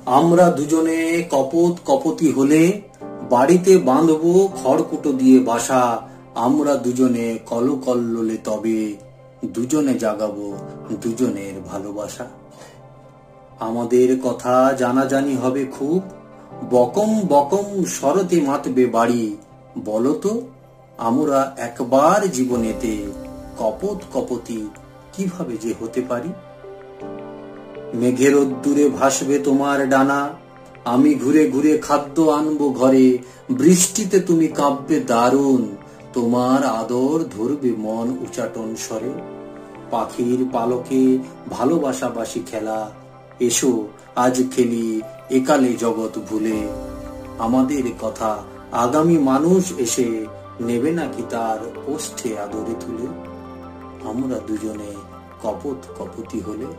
আমরা দুজনে কপত কপতি হলে বাড়িতে বাঁধবো খড়কুটো দিয়ে বাসা। আমরা দুজনে কলকল্লোলে তবে দুজনে জাগাবো দুজনের ভালোবাসা। আমাদের কথা জানাজানি হবে খুব, বকম বকম শরতে মাতবে বাড়ি। বলতো আমরা একবার জীবনেতে কপত কপতি কিভাবে যে হতে পারি। মেঘের রোদ্দুরে ভাসবে তোমার ডানা, আমি ঘুরে ঘুরে খাদ্য আনবো ঘরে। বৃষ্টিতে তুমি কাঁপবে দারুণ, তোমার আদর ধরবে মন উচাটন স্বরে। পাখির পালকে ভালোবাসাবাসি খেলা, এসো আজ খেলি একালে জগৎ ভুলে। আমাদের কথা আগামী মানুষ এসে নেবে নাকি তার ওষ্ঠে আদরে তুলে। আমরা দুজনে কপত কপতি হলে।